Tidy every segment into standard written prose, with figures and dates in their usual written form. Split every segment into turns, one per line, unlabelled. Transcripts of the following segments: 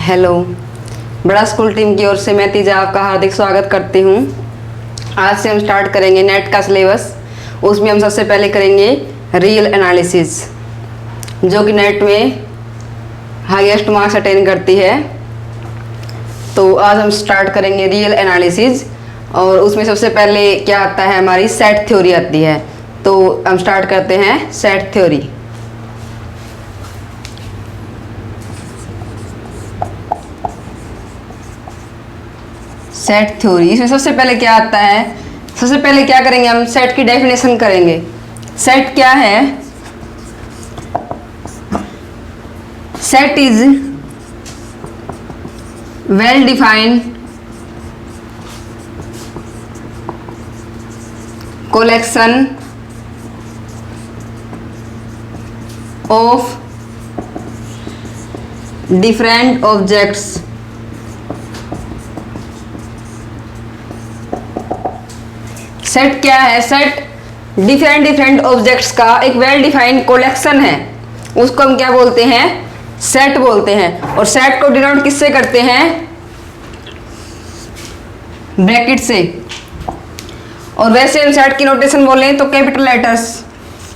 Hello, बड़ा school team की ओर से मैं तीजा आपका हार्दिक स्वागत करती हूँ। आज से हम स्टार्ट करेंगे नेट का सिलेबस। उसमें हम सबसे पहले करेंगे रियल एनालिसिस, जो कि नेट में हाईएस्ट मार्क्स अटेन करती है। तो आज हम स्टार्ट करेंगे रियल एनालिसिस, और उसमें सबसे पहले क्या आता है, हमारी सेट थ्योरी आती है। तो हम स्टार्ट करते हैं सेट थ्योरी। सेट थ्योरी, इसमें सबसे पहले क्या आता है, सबसे पहले क्या करेंगे, हम सेट की डेफिनेशन करेंगे। सेट क्या है? Set is well defined collection of different objects set क्या है? सेट डिफरेंट ऑब्जेक्ट्स का एक वेल डिफाइंड कलेक्शन है, उसको हम क्या बोलते हैं? सेट बोलते हैं। और सेट को डिनोट किससे करते हैं? ब्रैकेट से। और वैसे हम सेट की नोटेशन बोलें तो कैपिटल लेटर्स,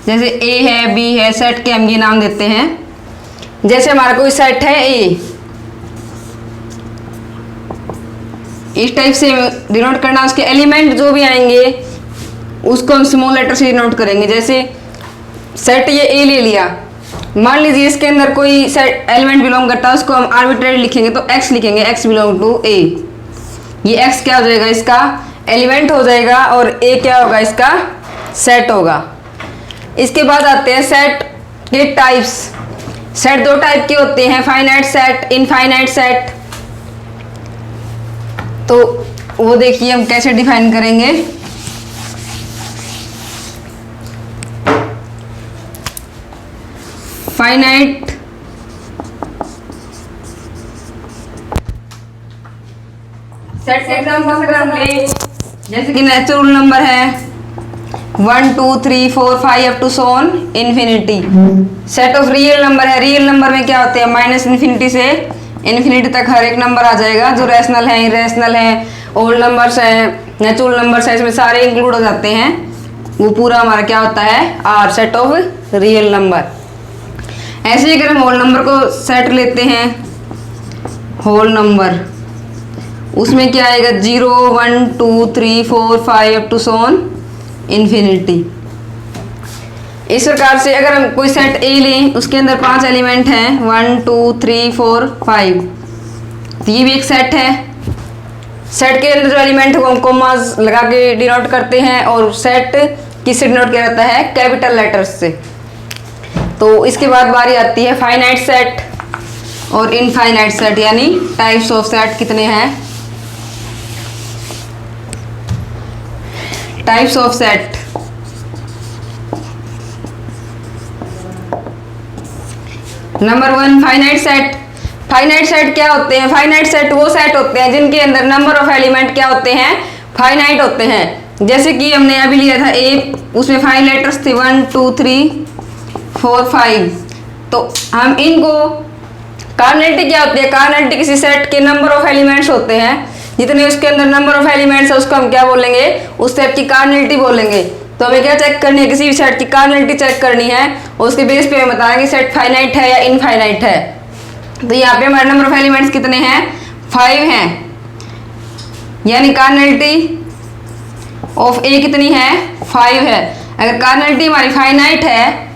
जैसे ए है, बी है, सेट के हम ये नाम देते हैं। जैसे हमारा कोई सेट है ए, इस टाइप से डिनोट करना। उसके एलिमेंट जो भी आएंगे उसको हम स्मॉल लेटर से डिनोट करेंगे। जैसे सेट ये ए ले लिया, मान लीजिए इसके अंदर कोई सेट एलिमेंट बिलोंग करता है, उसको हम आर्बिट्रेरी लिखेंगे तो एक्स लिखेंगे, एक्स बिलोंग टू ए। ये एक्स क्या हो जाएगा? इसका एलिमेंट हो जाएगा, और ए क्या होगा? इसका सेट होगा। इसके बाद आते हैं सेट के टाइप्स। सेट दो टाइप के होते हैं, फाइनाइट सेट, इनफाइनाइट सेट। तो वो देखिए हम कैसे डिफाइन करेंगे। फाइनाइट सेट के एग्जांपल अगर हम लें, जैसे कि नेचुरल नंबर है 1 2 3 4 5 up to so on infinity. Set of real number है, रियल नंबर में क्या होते हैं? माइनस इन्फिनिटी से इन्फिनिटी तक हर एक नंबर आ जाएगा, जो रैशनल है, इरेशनल है, ओल्ड नंबर्स है, नेचुरल नंबर्स है, इसमें सारे इंक्लूड हो जाते हैं। वो पूरा हमारा क्या होता है? R, set of real number. ऐसे ही अगर हम होल नंबर को सेट लेते हैं, होल नंबर, उसमें क्या आएगा? 0 1 2 3 4 5 अप टू सोन इन्फिनिटी। इस प्रकार से अगर हम कोई सेट ए लें, उसके अंदर 5 एलिमेंट हैं, 1 2 3 4 5, तो ये भी एक सेट है। सेट के अंदर जो एलिमेंट है वो हम कोमास लगा के डिनोट करते हैं, और सेट किससे डिनोट किया जाता है? कैपिटल लेटर्स से। तो इसके बाद बारी आती है फाइनाइट सेट और इनफाइनाइट सेट, यानी टाइप्स ऑफ सेट कितने हैं? Types of set. Number 1 finite set. Finite set क्या होते हैं? फाइनाइट सेट वो सेट होते हैं जिनके अंदर नंबर ऑफ एलिमेंट क्या होते हैं? फाइनाइट होते हैं। जैसे कि हमने अभी लिया था ए, उसमें 5 लेटर्स थे, 1 2 3 4 5। तो हम इनको कार्डिनलिटी क्या होती है? कार्डिनलिटी किसी सेट के नंबर ऑफ एलिमेंट्स होते हैं, जितने उसके अंदर नंबर ऑफ एलिमेंट्स है उसको हम क्या बोलेंगे? उस सेट की कार्डिनलिटी बोलेंगे। तो हमें क्या चेक करनी है? किसी भी सेट की कार्डिनलिटी चेक करनी है, और उसके बेस पे हम बताएंगे सेट फाइनाइट है या इनफाइनाइट है। तो यहाँ पे हमारे नंबर ऑफ एलिमेंट्स कितने हैं? 5 हैं, यानी कार्डिनलिटी ऑफ ए कितनी है? 5 है। अगर कार्डिनलिटी हमारी फाइनाइट है,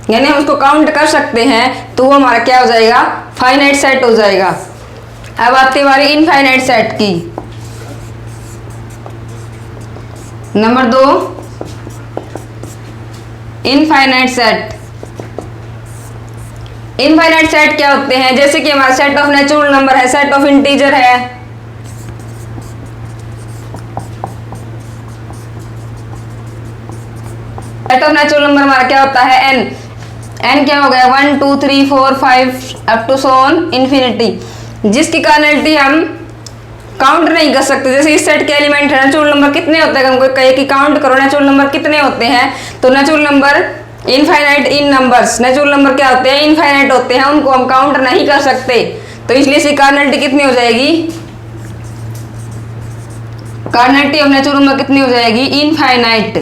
यानी हम उसको काउंट कर सकते हैं, तो वो हमारा क्या हो जाएगा? फाइनाइट सेट हो जाएगा। अब आती है हमारी इनफाइनाइट सेट की। Number 2 infinite set. Infinite set क्या होते हैं? जैसे कि हमारा सेट ऑफ नेचुरल नंबर है, सेट ऑफ इंटीजर है, सेट ऑफ नेचुरल नंबर हमारा क्या होता है? एन। एन क्या हो गया? 1 2 3 4 5 अप टू सोन इन्फिनिटी, जिसकी कार्डिनलिटी हम काउंट नहीं कर सकते। जैसे इस सेट के एलिमेंट है, नेचुरल नंबर कितने होते हैं? हमको कहे कि काउंट करो नेचुरल नंबर कितने होते हैं, तो नेचुरल नंबर इनफाइनाइट इन नंबर्स, नेचुरल नंबर क्या होते हैं? इनफाइनाइट होते हैं, उनको हम काउंट नहीं कर सकते। तो इसलिए इसकी कार्डिनलिटी कितनी हो जाएगी, कार्डिनलिटी ऑफ नेचुरल नंबर कितनी हो जाएगी, इनफाइनाइट।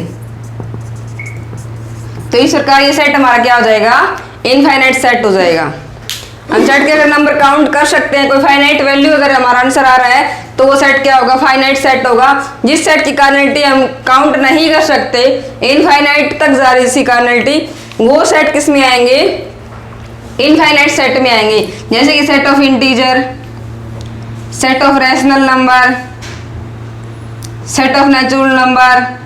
तो इस प्रकार ये सेट हमारा क्या हो जाएगा, इनफाइनाइट सेट हो जाएगा। हम सेट के अगर नंबर काउंट कर सकते हैं, कोई फाइनाइट वैल्यू अगर हमारा आंसर आ रहा है तो वो सेट क्या होगा, फाइनाइट सेट होगा। जिस सेट की कार्डिनलिटी हम काउंट नहीं कर सकते, इनफाइनाइट तक जा रही इसकी कार्डिनलिटी, वो सेट किस में आएंगे, इनफाइनाइट सेट में आएंगे। जैसे कि set of integer, set of rational number, set of natural number,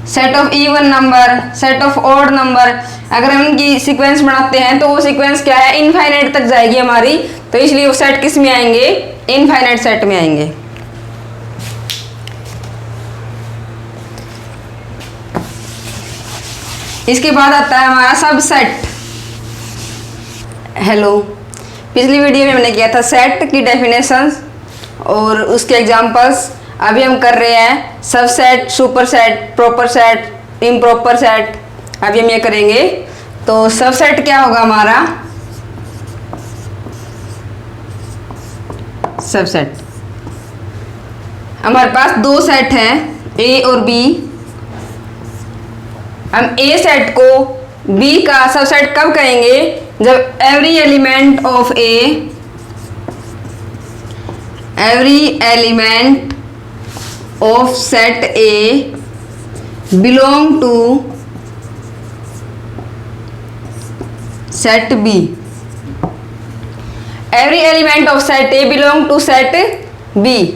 set of even number, set of odd number. अगर हम इनकी सीक्वेंस बनाते हैं तो वो सीक्वेंस क्या है, इनफाइनाइट तक जाएगी हमारी। तो इसलिए वो सेट किस में आएंगे, इनफाइनाइट सेट में आएंगे। इसके बाद आता है हमारा सबसेट। हेलो, पिछली वीडियो में मैंने किया था सेट की डेफिनेशंस और उसके एग्जांपल्स। अभी हम कर रहे हैं subset, superset, proper set, improper set. अभी हम ये करेंगे। तो सबसेट क्या होगा हमारा, सबसेट हमारे पास दो सेट हैं, ए और बी। हम ए सेट को बी का सबसेट कब कहेंगे, जब every element of A, every element of set A belong to set B. Every element of set A belong to set B.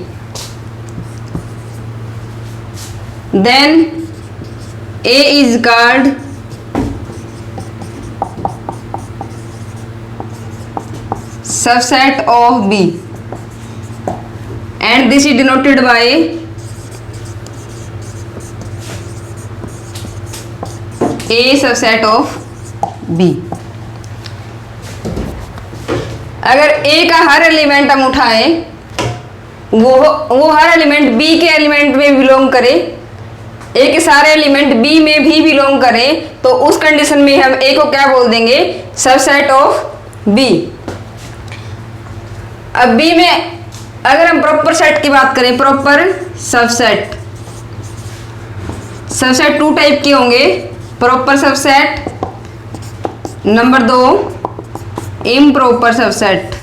Then A is called subset of B, and this is denoted by A subset of B। अगर A का हर element हम उठाए, वो हर element B के element में belong करे, A के सारे एलिमेंट B में भी बिलोंग करे, तो उस कंडीशन में हम A को क्या बोल देंगे, सबसेट ऑफ B। अब B में अगर हम प्रॉपर सेट की बात करें, proper subset, subset two type के होंगे, proper subset, number 2 improper subset.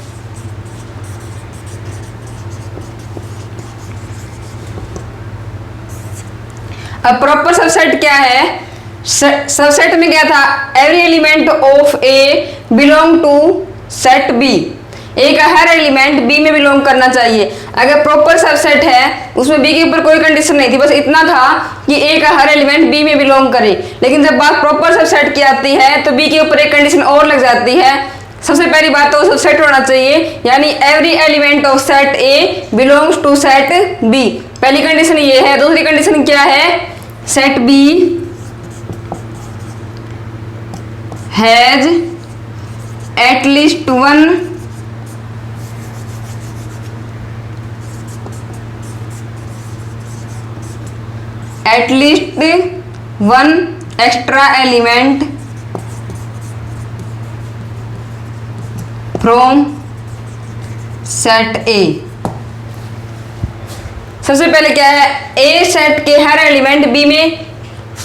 अब प्रॉपर सबसेट क्या है, सबसेट में क्या था, every element of A belong to set B. A का हर एलिमेंट बी में बिलोंग करना चाहिए। अगर प्रॉपर सबसेट है उसमें बी के ऊपर कोई कंडीशन नहीं थी, बस इतना था कि ए का हर एलिमेंट बी में बिलोंग करे। लेकिन जब बात प्रॉपर सबसेट की आती है तो बी के ऊपर एक कंडीशन और लग जाती है। सबसे पहली बात तो सबसेट होना चाहिए, यानी every element of set A belongs to set B. पहली कंडीशन ये है। दूसरी कंडीशन क्या है, set B has at least one extra element from set A. सबसे पहले क्या है, ए सेट के हर एलिमेंट बी में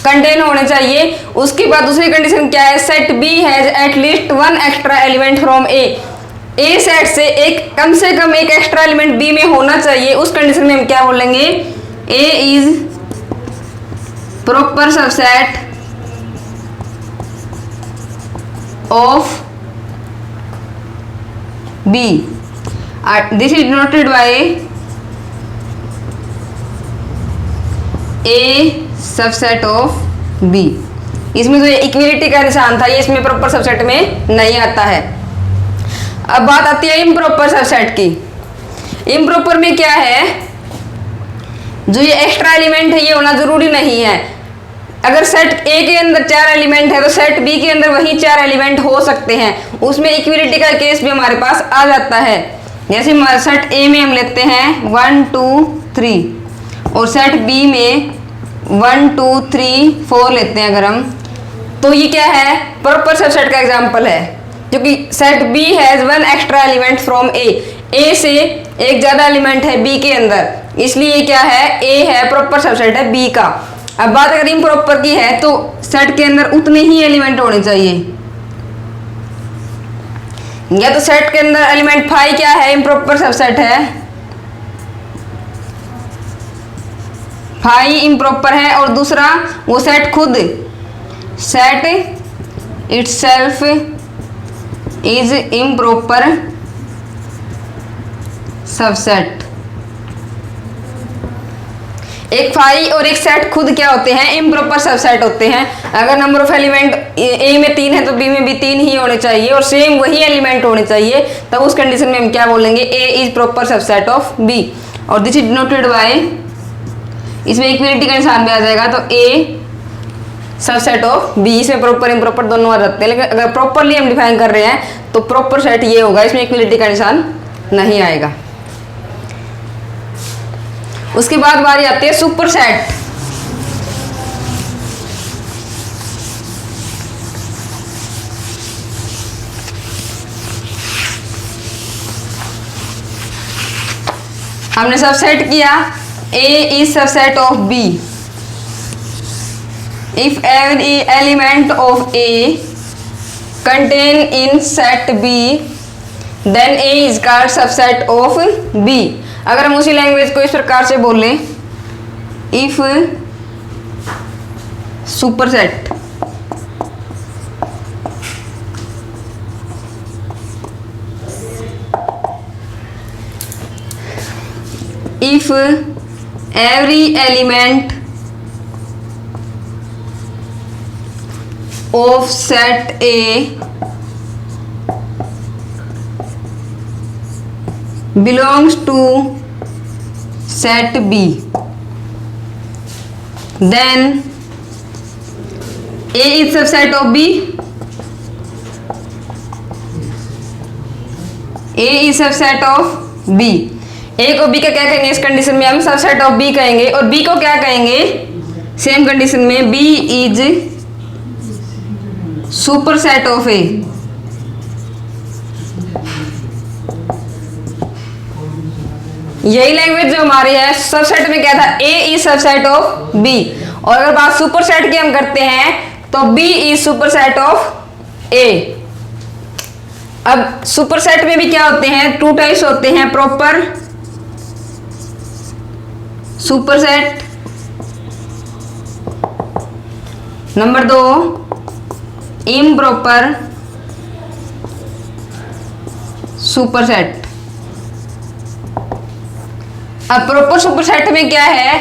कंटेन होने चाहिए। उसके बाद दूसरी कंडीशन क्या है, set B has at least one extra element from A. A set से एक कम से कम एक एक्स्ट्रा एलिमेंट बी में होना चाहिए। उस कंडीशन में हम क्या बोलेंगे, A is proper subset of B. This is denoted by A subset of B. इसमें जो इक्विलिटी का निशान था ये इसमें प्रॉपर सबसेट में नहीं आता है। अब बात आती है इम्प्रॉपर सबसेट की। इम्प्रॉपर में क्या है, जो ये एक्स्ट्रा एलिमेंट है ये होना जरूरी नहीं है। अगर सेट ए के अंदर 4 एलिमेंट है तो सेट बी के अंदर वही 4 एलिमेंट हो सकते हैं। उसमें इक्विलिटी का केस भी हमारे पास आ जाता है। जैसे सेट ए में हम लेते हैं 1 2 3 और सेट बी में 1 2 3 4 लेते हैं अगर हम, तो ये क्या है, प्रॉपर सबसेट का एग्जांपल है। जो कि set B has one extra element from A से एक ज्यादा एलिमेंट है बी के अंदर, इसलिए ये क्या है, ए है प्रॉपर सबसेट है बी का। अब बात अगर इम्प्रॉपर की है तो सेट के अंदर उतने ही एलिमेंट होने चाहिए, या तो सेट के अंदर एलिमेंट फाइव क्या है, इम्प्रॉपर सबसेट है, फाइव इम्प्रॉपर है, और दूसरा वो सेट खुद, set itself is improper subset. एक फाई और एक सेट खुद क्या होते हैं, इम्प्रॉपर सबसेट होते हैं। अगर नंबर ऑफ एलिमेंट ए में 3 है तो बी में भी 3 ही होने चाहिए और सेम वही एलिमेंट होने चाहिए, तब उस कंडीशन में हम क्या बोलेंगे, A is proper subset of B. और दिस इज डिनोटेड बाय, इसमें इक्वलिटी का निशान भी आ जाएगा, तो ए सबसेट ऑफ बी, इसमें प्रॉपर इम्प्रॉपर दोनों आ जाते हैं। लेकिन अगर प्रॉपरली हम डिफाइन कर रहे हैं तो प्रॉपर सेट ये होगा, इसमें इक्वलिटी का निशान नहीं आएगा। उसके बाद बारी आती है सुपर सेट। हमने सबसेट किया, A is subset of B if every element of A contain in set B then A is called subset of B. अगर हम उसी लैंग्वेज को इस प्रकार से बोलें, if superset if every element of set A belongs to set B, then A is subset of B, A is subset of B। ए को B का क्या कहेंगे, इस कंडीशन में हम सबसेट ऑफ बी कहेंगे, और बी को क्या कहेंगे, सेम कंडीशन में बी इज सुपरसेट ऑफ ए। यही लैंग्वेज जो हमारी है, सबसेट में क्या था, ए इज सबसेट ऑफ बी, और अगर बात सुपरसेट की हम करते हैं तो बी इज सुपरसेट ऑफ ए। अब सुपरसेट में भी क्या होते हैं, 2 टाइप्स होते हैं, proper superset, number 2 improper superset. अब प्रॉपर सुपरसेट में क्या है,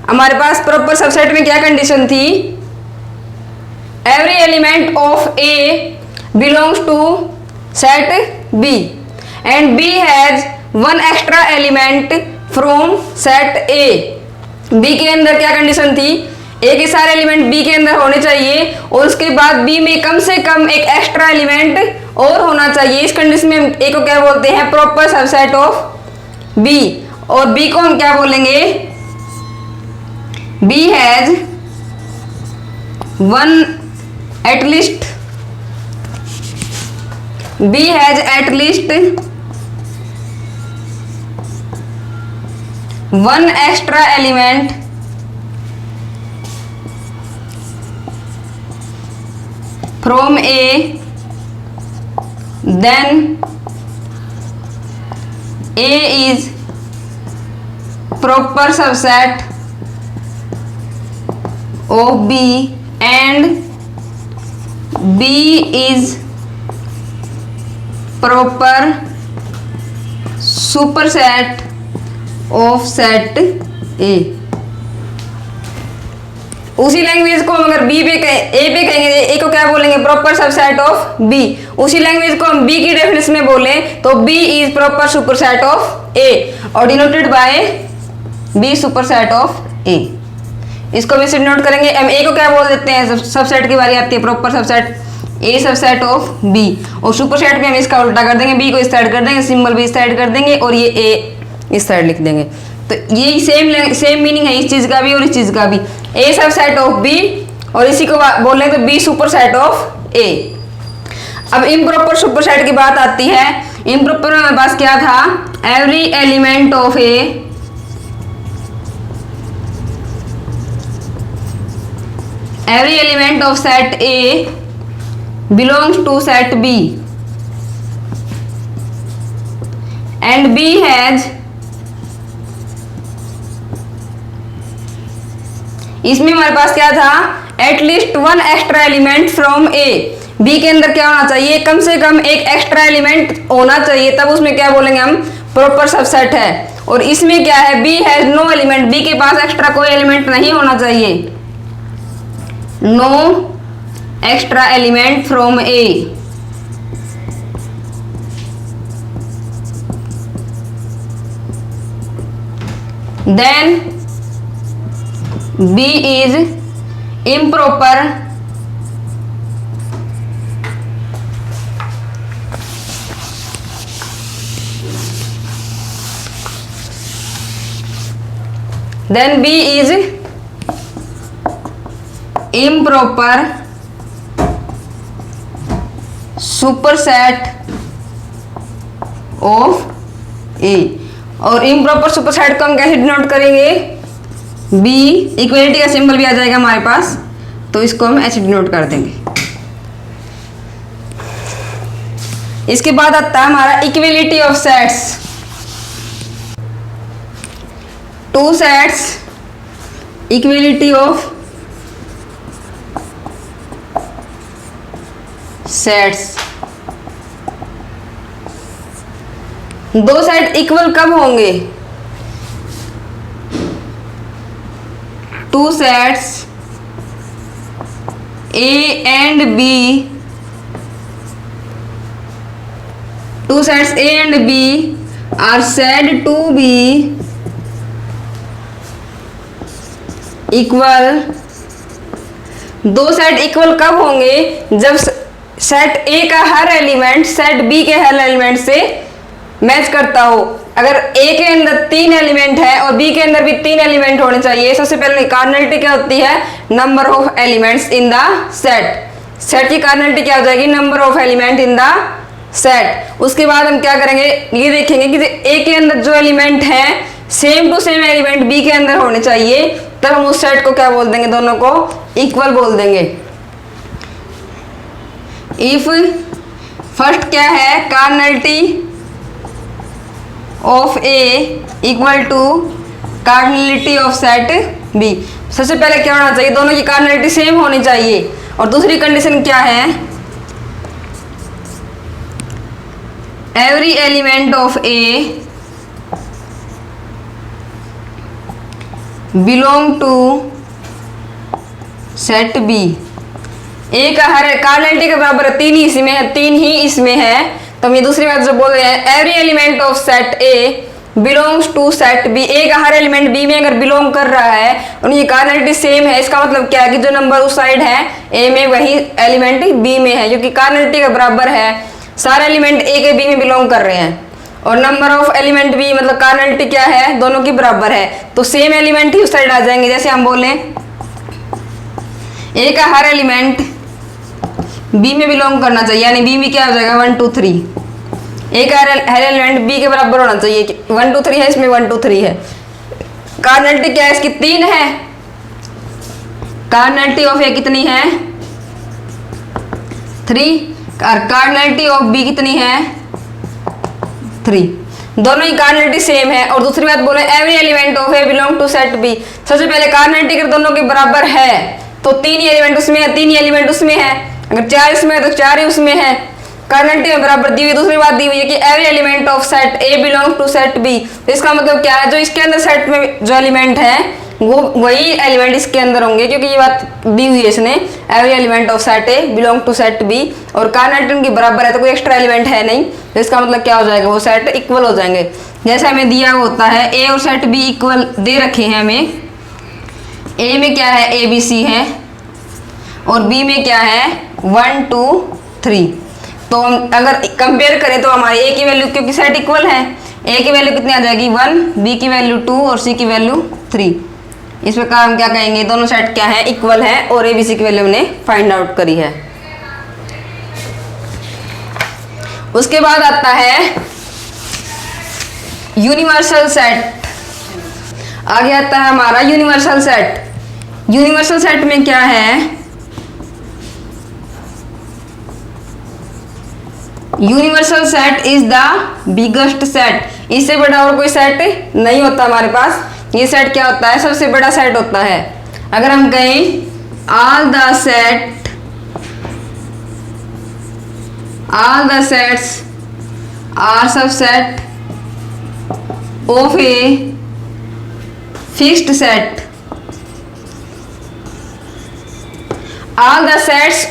हमारे पास प्रॉपर सबसेट में क्या कंडीशन थी, every element of A belongs to set B and B has one extra element from set A. B के अंदर क्या कंडीशन थी, ए के सारे एलिमेंट बी के अंदर होने चाहिए और उसके बाद बी में कम से कम एक एक्स्ट्रा एलिमेंट और होना चाहिए। इस कंडीशन में हम ए को क्या बोलते हैं, प्रॉपर सबसेट ऑफ बी, और बी को हम क्या बोलेंगे, B has one at least, B has at least one extra element from A, then A is proper subset of B and B is proper superset of set ए। उसी language को हम अगर B पे ए पे कहेंगे, ए को क्या बोलेंगे, प्रॉपर सबसेट ऑफ बी। उसी लैंग्वेज को हम बी की डेफिनेशन में बोलें तो B is proper superset of A और denoted by B superset of A. इसको भी डिनोट करेंगे, हम ए को क्या बोल देते हैं, सबसेट की बारी आती है, proper subset A subset of B, और सुपरसेट में हम इसका उल्टा कर देंगे, बी को इस साइड कर देंगे, सिंबल भी इस साइड कर देंगे और ये ए इस साइड लिख देंगे। तो ये सेम मीनिंग है इस चीज का भी और इस चीज का भी, ए सबसेट ऑफ बी और इसी को बोल रहे तो बी सुपरसेट ऑफ ए। अब इम्प्रॉपर सुपरसेट की बात आती है। इम्प्रॉपर में हमारे पास क्या था, every element of set A belongs to set B and B has, इसमें हमारे पास क्या था, at least one extra element from A. B के अंदर क्या होना चाहिए, कम से कम एक एक्स्ट्रा एलिमेंट होना चाहिए, तब उसमें क्या बोलेंगे हम, प्रॉपर सबसेट है। और इसमें क्या है, B has no element, B के पास एक्स्ट्रा कोई एलिमेंट नहीं होना चाहिए, no extra element from A. Then B is improper then B is improper superset of A। और इम्प्रॉपर सुपरसेट को हम कैसे डिनोट करेंगे, बी इक्वलिटी का सिंबल भी आ जाएगा हमारे पास, तो इसको हम ऐसे डिनोट कर देंगे। इसके बाद आता है हमारा equality of sets. Two sets, equality of sets. दो सेट इक्वल कब होंगे, two sets A and B, two sets A and B are said to be equal। दो सेट इक्वल कब होंगे, जब सेट A का हर एलिमेंट सेट B के हर एलिमेंट से मैच करता हो। अगर A के अंदर 3 एलिमेंट है और B के अंदर भी 3 एलिमेंट होने चाहिए। सबसे पहले कार्डिनलिटी क्या होती है, number of elements in the set. Set की कार्डिनलिटी क्या हो जाएगी, number of element in the set. उसके बाद हम क्या करेंगे, ये देखेंगे कि A के अंदर जो एलिमेंट है same to same element B के अंदर होने चाहिए, तब हम उस सेट को क्या बोल देंगे, दोनों को इक्वल बोल देंगे। इफ फर्स्ट क्या है, cardinality of A equal to cardinality of set B। सबसे पहले क्या होना चाहिए, दोनों की कार्डिनलिटी सेम होनी चाहिए। और दूसरी कंडीशन क्या है, every element of A belong to set B। A का हर कार्डिनलिटी के बराबर है, 3 ही इसमें है, 3 ही इसमें है, तो हम ये दूसरी बात जो बोल रहे हैं, every element of set A belongs to set B। A का हर एलिमेंट B में अगर बिलोंग कर रहा है और ये कार्डिनलिटी सेम है, इसका मतलब क्या है कि जो नंबर उस साइड है A में वही एलिमेंट B में है, क्योंकि कार्डिनलिटी के बराबर है, सारे एलिमेंट A के B में बिलोंग कर रहे हैं। और नंबर ऑफ एलिमेंट B मतलब कार्डिनलिटी क्या है, दोनों की बराबर है, तो सेम एलिमेंट ही उस साइड आ जाएंगे। जैसे हम बोलें A का हर एलिमेंट B में बिलोंग करना चाहिए, यानी B में क्या हो जाएगा, 1 2 3। A का हर एलिमेंट B के बराबर होना चाहिए, 1 2 3 है, इसमें 1 2 3 है। कार्डिनलिटी क्या है इसकी, 3 है। कार्डिनलिटी ऑफ A कितनी है, 3। और कार्डिनलिटी ऑफ B कितनी है, 3। दोनों ही कार्डिनलिटी सेम है। और दूसरी बात बोले, every element of A belong to set B। सबसे पहले कार्डिनलिटी अगर दोनों के बराबर है तो 3 ही एलिमेंट उसमें है, 3 ही एलिमेंट उसमें है। अगर 4 इसमें है तो 4 ही उसमें है, कार्डिनलिटी में बराबर दी हुई। दूसरी बात दी हुई है कि every element of set A belong to set B। तो इसका मतलब क्या है, जो इसके अंदर सेट में जो एलिमेंट है वो वही एलिमेंट इसके अंदर होंगे, क्योंकि ये बात दी हुई है इसने, every element of set A belong to set B। और कार्डिनलिटी उनकी बराबर है तो कोई एक्स्ट्रा एलिमेंट है नहीं, तो इसका मतलब क्या हो जाएगा, वो सेट इक्वल हो जाएंगे। जैसे हमें दिया होता है A और सेट B इक्वल दे रखे हैं हमें। A में क्या है, ABC है, और B में क्या है, 1 2 3। तो हम अगर कंपेयर करें तो हमारी A की वैल्यू, क्योंकि सेट इक्वल है, A की वैल्यू कितनी आ जाएगी, 1, B की वैल्यू 2 और C की वैल्यू 3। इस प्रकार हम क्या कहेंगे, दोनों सेट क्या है, इक्वल है, और ABC की वैल्यू हमने फाइंड आउट करी है। उसके बाद आता है यूनिवर्सल सेट। आगे आता है हमारा यूनिवर्सल सेट। यूनिवर्सल सेट में क्या है? Universal set is the biggest set. इससे बड़ा और कोई सेट नहीं होता हमारे पास। ये सेट क्या होता है? सबसे बड़ा सेट होता है। अगर हम कहें all the sets are subset of a fixed set, all the sets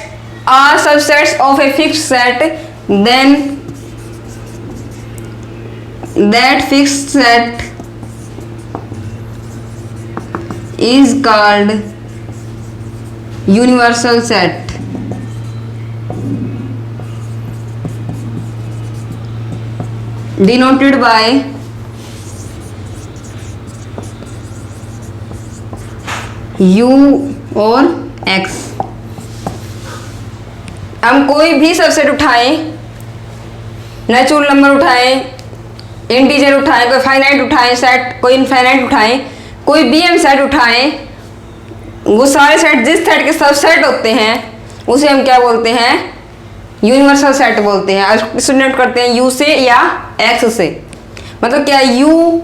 are subsets of a fixed set, then that fixed set is called universal set. Denoted by U और X। हम कोई भी subset उठाएं, natural number उठाएं, integer उठाएं, कोई finite उठाएं set, कोई इनफाइनाइट उठाएं, कोई भी हम सेट उठाएं, वो सारे सेट जिस सेट के सबसेट होते हैं उसे हम क्या बोलते हैं? यूनिवर्सल सेट बोलते हैं। स्टूडेंट करते हैं यू से या एक्स से। मतलब क्या? यू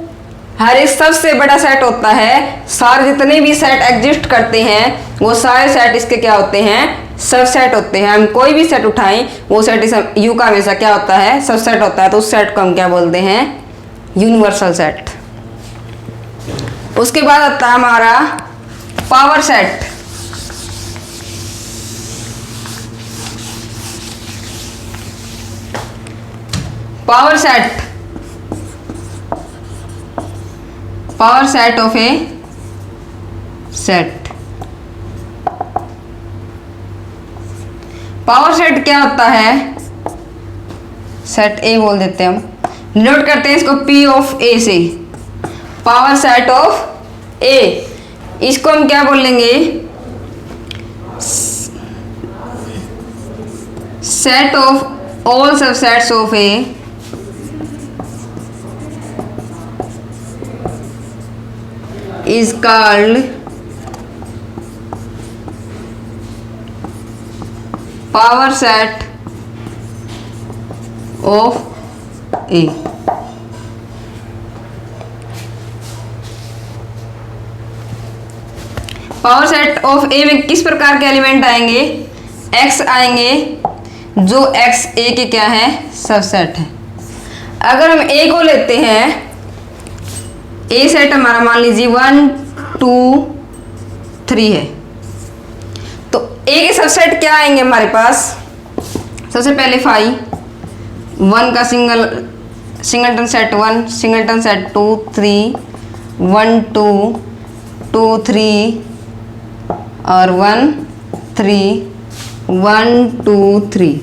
हर एक सबसे बड़ा सेट होता है। सारे जितने भी सेट एग्जिस्ट करते हैं वो सारे सेट इसके क्या होते हैं? सबसेट होते हैं। हम कोई भी सेट उठाएं वो सेट यू का हमेशा क्या होता है? सबसेट होता है। तो उस सेट को हम क्या बोलते हैं? Universal set. उसके बाद आता है हमारा power set. Power set of A set. Power set क्या होता है? सेट ए बोल देते हैं हम। नोट करते हैं इसको P ऑफ ए से। पावर सेट ऑफ ए, इसको हम क्या बोलेंगे? Set of all subsets of A is called power set of A। Power set of A में किस प्रकार के एलिमेंट आएंगे? एक्स आएंगे जो एक्स ए के क्या है? सबसेट है। अगर हम ए को लेते हैं, ए सेट हमारा मान लीजिए 1 2 3 है, तो ए के सबसेट क्या आएंगे हमारे पास? सबसे पहले 5, 1 का सिंगलटन सेट 1, सिंगलटन सेट 2 3, 1 2 2 3 और 1 3 1 2 3।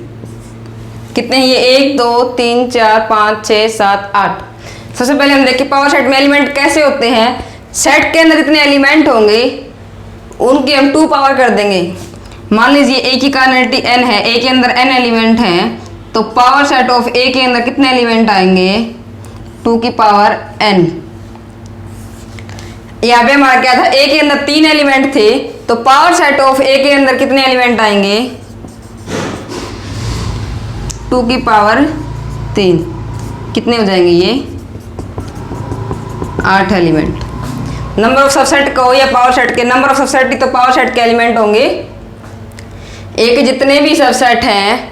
कितने हैं ये? 1 2 3 4 5 6 7 8। सबसे पहले हम देखिए पावर सेट में एलिमेंट कैसे होते हैं। सेट के अंदर जितने एलिमेंट होंगे उनकी हम 2 पावर कर देंगे। मान लीजिए ए की कार्डिनलिटी n है, ए के अंदर n एलिमेंट हैं, तो पावर सेट ऑफ ए के अंदर कितने एलिमेंट आएंगे? 2 की पावर n। यहाँ पे हमारा क्या था? ए के अंदर 3 एलिमेंट थे, तो पावर सेट ऑफ ए के अंदर कितने एलिमेंट आएंगे? 2 की पावर 3। कितने हो जाएंगे ये? 8 एलिमेंट। नंबर ऑफ सबसेट का हो या पावर सेट के, नंबर ऑफ सबसेट ही तो पावर सेट के एलिमेंट होंगे। ए के जितने भी सबसेट हैं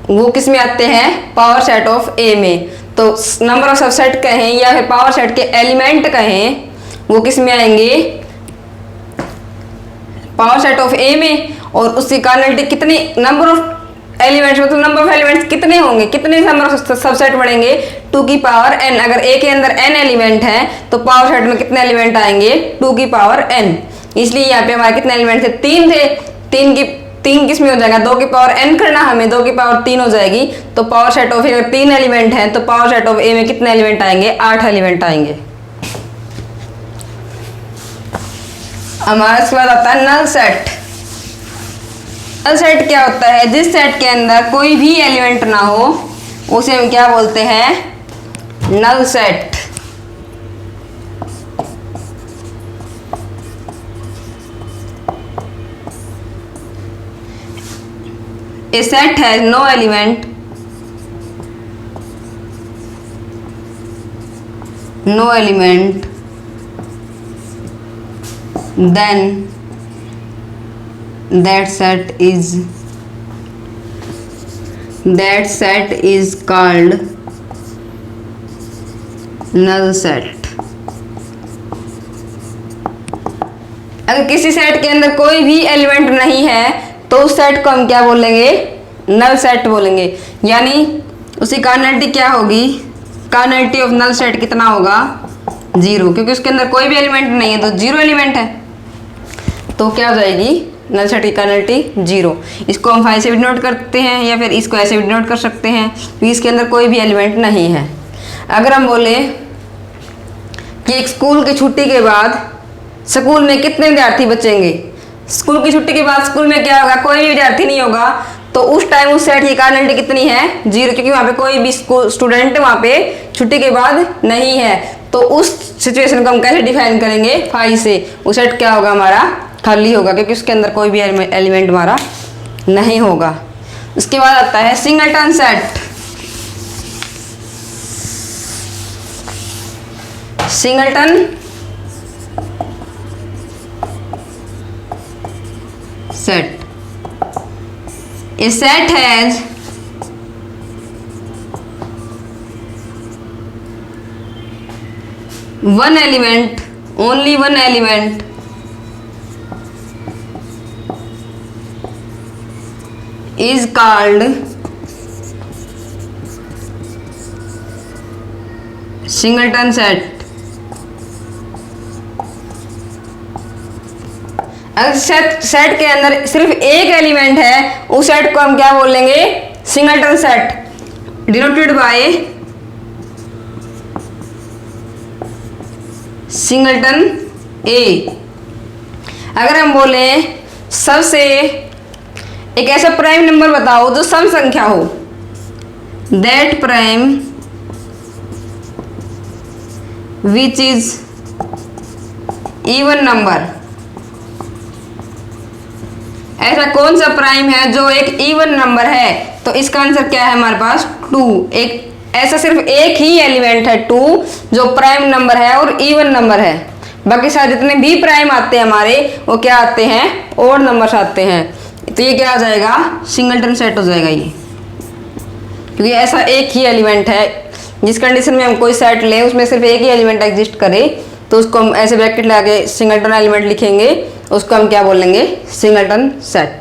वो किस में आते हैं? पावर सेट ऑफ ए में। तो नंबर ऑफ सबसेट कहें या फिर पावर सेट के एलिमेंट कहें, वो किस में आएंगे? पावर सेट ऑफ ए में। और उसकी कार्डिनलिटी कितनी? नंबर ऑफ एलिमेंट्स, मतलब नंबर ऑफ एलिमेंट्स कितने होंगे? कितने नंबर ऑफ सबसेट बढ़ेंगे? 2 की पावर n। अगर ए के अंदर n एलिमेंट है तो पावर सेट में कितने एलिमेंट आएंगे? 2 की पावर n। इसलिए यहाँ पे हमारे कितने एलिमेंट थे? 3 थे। 3 किस में हो जाएगा? 2 की पावर n करना हमें, 2 की पावर 3 हो जाएगी। तो पावर सेट ऑफ ए अगर 3 एलिमेंट है तो पावर सेट ऑफ ए में कितने एलिमेंट आएंगे? 8 एलिमेंट आएंगे। हमारा इसके बाद आता है नल सेट। नल सेट क्या होता है? जिस सेट के अंदर कोई भी एलिमेंट ना हो उसे हम क्या बोलते हैं? Null set. A set has no element, then that set is called null set। अगर किसी सेट के अंदर कोई भी एलिमेंट नहीं है तो उस सेट को हम क्या बोलेंगे? नल सेट बोलेंगे। यानी उसकी कार्डिनैलिटी क्या होगी? कार्डिनैलिटी ऑफ नल सेट कितना होगा? 0, क्योंकि उसके अंदर कोई भी एलिमेंट नहीं है तो 0 एलिमेंट है, तो क्या हो जाएगी? नल सेट की कार्डिनैलिटी 0। इसको हम 5 से भी डिनोट करते हैं या फिर इसको ऐसे भी डिनोट कर सकते हैं क्योंकि इसके अंदर कोई भी एलिमेंट नहीं है। अगर हम बोले कि एक स्कूल की छुट्टी के बाद स्कूल में कितने विद्यार्थी बचेंगे? स्कूल की छुट्टी के बाद स्कूल में क्या होगा? कोई भी विद्यार्थी नहीं होगा, तो उस टाइम उस सेट की कार्डिनैलिटी कितनी है? 0, क्योंकि वहाँ पे कोई भी स्टूडेंट वहाँ पे छुट्टी के बाद नहीं है। तो उस सिचुएशन को हम कैसे डिफाइन करेंगे? 5 से। वो सेट क्या होगा? हमारा खाली होगा, क्योंकि उसके अंदर कोई भी एलिमेंट हमारा नहीं होगा। उसके बाद आता है singleton set. Singleton set। A set has one element, only one element, is called singleton set। अगर सेट के अंदर सिर्फ एक एलिमेंट है उस सेट को हम क्या बोलेंगे? Singleton set, denoted by singleton A. अगर हम बोले सबसे एक ऐसा प्राइम नंबर बताओ जो सम संख्या हो, that prime which is even number. ऐसा कौन सा प्राइम है जो एक इवन नंबर है? तो इसका आंसर क्या है हमारे पास? 2। एक ऐसा सिर्फ एक ही एलिमेंट है 2 जो प्राइम नंबर है और इवन नंबर है। बाकी सारे जितने भी प्राइम आते हैं हमारे वो क्या आते हैं? ओड नंबर्स आते हैं। तो ये क्या आ जाएगा? सिंगलटन सेट हो जाएगा ये, क्योंकि ऐसा एक ही एलिमेंट है। जिस कंडीशन में हम कोई सेट लें उसमें सिर्फ एक ही एलिमेंट एग्जिस्ट करे तो उसको हम ऐसे ब्रैकेट लगा के सिंगलटन एलिमेंट लिखेंगे, उसको हम क्या बोलेंगे? Singleton set.